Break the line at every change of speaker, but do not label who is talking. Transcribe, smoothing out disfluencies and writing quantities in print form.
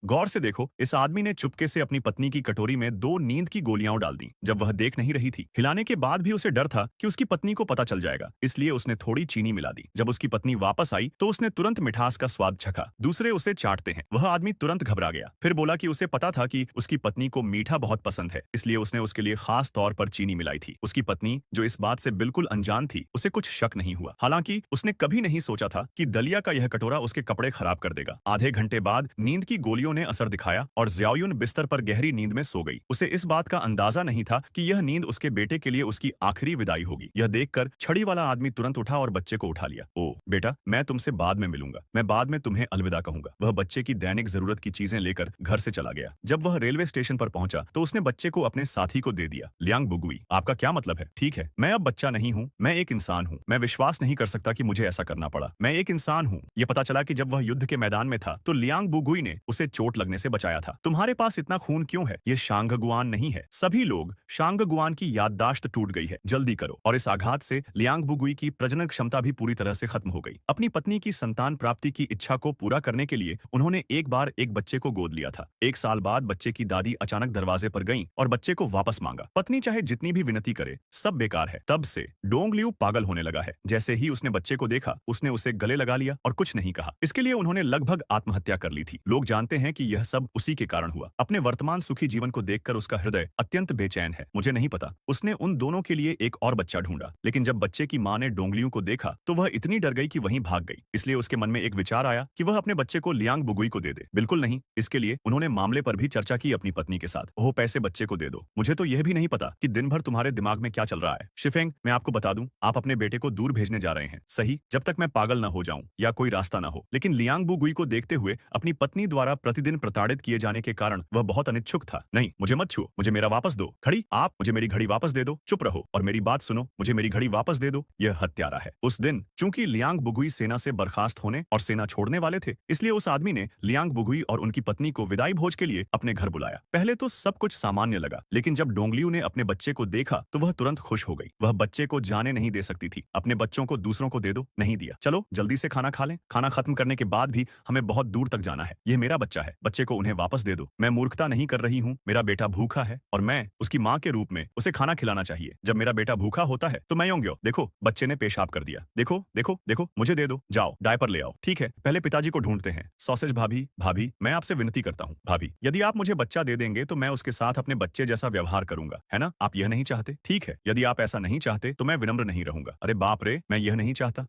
गौर से देखो, इस आदमी ने चुपके से अपनी पत्नी की कटोरी में दो नींद की गोलियां डाल दी जब वह देख नहीं रही थी। हिलाने के बाद भी उसे डर था कि उसकी पत्नी को पता चल जाएगा, इसलिए उसने थोड़ी चीनी मिला दी। जब उसकी पत्नी वापस आई तो उसने तुरंत मिठास का स्वाद चखा। दूसरे उसे चाटते हैं। वह आदमी तुरंत घबरा गया, फिर बोला कि उसे पता था कि उसकी पत्नी को मीठा बहुत पसंद है, इसलिए उसने उसके लिए खास तौर पर चीनी मिलाई थी। उसकी पत्नी, जो इस बात से बिल्कुल अनजान थी, उसे कुछ शक नहीं हुआ। हालांकि उसने कभी नहीं सोचा था कि दलिया का यह कटोरा उसके कपड़े खराब कर देगा। आधे घंटे बाद नींद की गोलियों ने असर दिखाया और ज़ियाओयुन बिस्तर पर गहरी नींद में सो गई। उसे इस बात का अंदाजा नहीं था कि यह नींद उसके बेटे के लिए उसकी आखिरी विदाई होगी। यह देखकर छड़ी वाला आदमी तुरंत उठा और बच्चे को उठा लिया। ओ बेटा, मैं तुमसे बाद में मिलूंगा, मैं बाद में तुम्हें अलविदा कहूंगा। वह बच्चे की दैनिक जरूरत की चीजें लेकर घर से चला गया। जब वह रेलवे स्टेशन पर पहुंचा तो उसने बच्चे को अपने साथी को दे दिया। लियांग बुगुई, आपका क्या मतलब है? ठीक है, मैं अब बच्चा नहीं हूँ, मैं एक इंसान हूँ। मैं विश्वास नहीं कर सकता कि मुझे ऐसा करना पड़ा। मैं एक इंसान हूँ। यह पता चला कि जब वह युद्ध के मैदान में था तो लियांग बुगुई ने उसे चोट लगने से बचाया था। तुम्हारे पास इतना खून क्यों है? ये शांगगुआन नहीं है। सभी लोग, शांगगुआन की याददाश्त टूट गई है, जल्दी करो। और इस आघात से लियांग बुगुई की प्रजनन क्षमता भी पूरी तरह से खत्म हो गई। अपनी पत्नी की संतान प्राप्ति की इच्छा को पूरा करने के लिए उन्होंने एक बार एक बच्चे को गोद लिया था। एक साल बाद बच्चे की दादी अचानक दरवाजे पर गईं और बच्चे को वापस मांगा। पत्नी चाहे जितनी भी विनती करे, सब बेकार है। तब से डोंगलिउ पागल होने लगा है। जैसे ही उसने बच्चे को देखा, उसने उसे गले लगा लिया और कुछ नहीं कहा। इसके लिए उन्होंने लगभग आत्महत्या कर ली थी। लोग जानते हैं कि यह सब उसी के कारण हुआ। अपने वर्तमान सुखी जीवन को देखकर उसका हृदय अत्यंत बेचैन है। मुझे नहीं पता उसने उन दोनों के लिए एक और बच्चा ढूंढा, लेकिन जब बच्चे की मां ने डोंगलियों को देखा तो वह इतनी डर गई कि वहीं भाग गई। इसलिए उसके मन में एक विचार आया कि वह अपने बच्चे को लियांग बुगुई को दे दे। बिल्कुल नहीं, इसके लिए उन्होंने मामले पर भी चर्चा की अपनी पत्नी के साथ। ओह, पैसे बच्चे को दे दो। मुझे तो यह भी नहीं पता कि दिन भर तुम्हारे दिमाग में क्या चल रहा है। शिफेंग, मैं आपको बता दूं, आप अपने बेटे को दूर भेजने जा रहे हैं, सही, जब तक मैं पागल न हो जाऊं या कोई रास्ता न हो। लेकिन लियांग बुगुई को देखते हुए अपनी पत्नी द्वारा प्रतिदिन प्रताड़ित किए जाने के कारण वह बहुत अनिच्छुक था। नहीं, मुझे मत छुओ, मुझे मेरा वापस दो। घड़ी, आप मुझे मेरी घड़ी वापस दे दो। चुप रहो और मेरी बात सुनो, मुझे मेरी घड़ी वापस दे दो। यह हत्यारा है। उस दिन चूंकि लियांग बुगुई सेना से बर्खास्त होने और सेना छोड़ने वाले थे, इसलिए उस आदमी ने लियांग बुगुई और उनकी पत्नी को विदाई भोज के लिए अपने घर बुलाया। पहले तो सब कुछ सामान्य लगा, लेकिन जब डोंगलियू ने अपने बच्चे को देखा तो वह तुरंत खुश हो गई। वह बच्चे को जाने नहीं दे सकती थी। अपने बच्चों को दूसरों को दे दो, नहीं दिया। चलो जल्दी से खाना खा लें। खाना खत्म करने के बाद भी हमें बहुत दूर तक जाना है। यह मेरा बच्चा है, बच्चे को उन्हें वापस दे दो। मैं मूर्खता नहीं कर रही हूँ। मेरा बेटा भूखा है और मैं उसकी माँ के रूप में उसे खाना खिलाना चाहिए। जब मेरा बेटा भूखा होता है तो मैं योंग्यो, देखो बच्चे ने पेशाब कर दिया। देखो देखो देखो, मुझे दे दो। जाओ डायपर ले आओ। ठीक है, पहले पिताजी को ढूंढते हैं। सॉसेज भाभी, भाभी मैं आपसे विनती करता हूँ भाभी, यदि आप मुझे बच्चा दे देंगे तो मैं उसके साथ अपने बच्चे जैसा व्यवहार करूंगा, है ना? आप यह नहीं चाहते? ठीक है, यदि आप ऐसा नहीं चाहते तो मैं विनम्र नहीं रहूंगा। अरे बाप रे, मैं यह नहीं चाहता।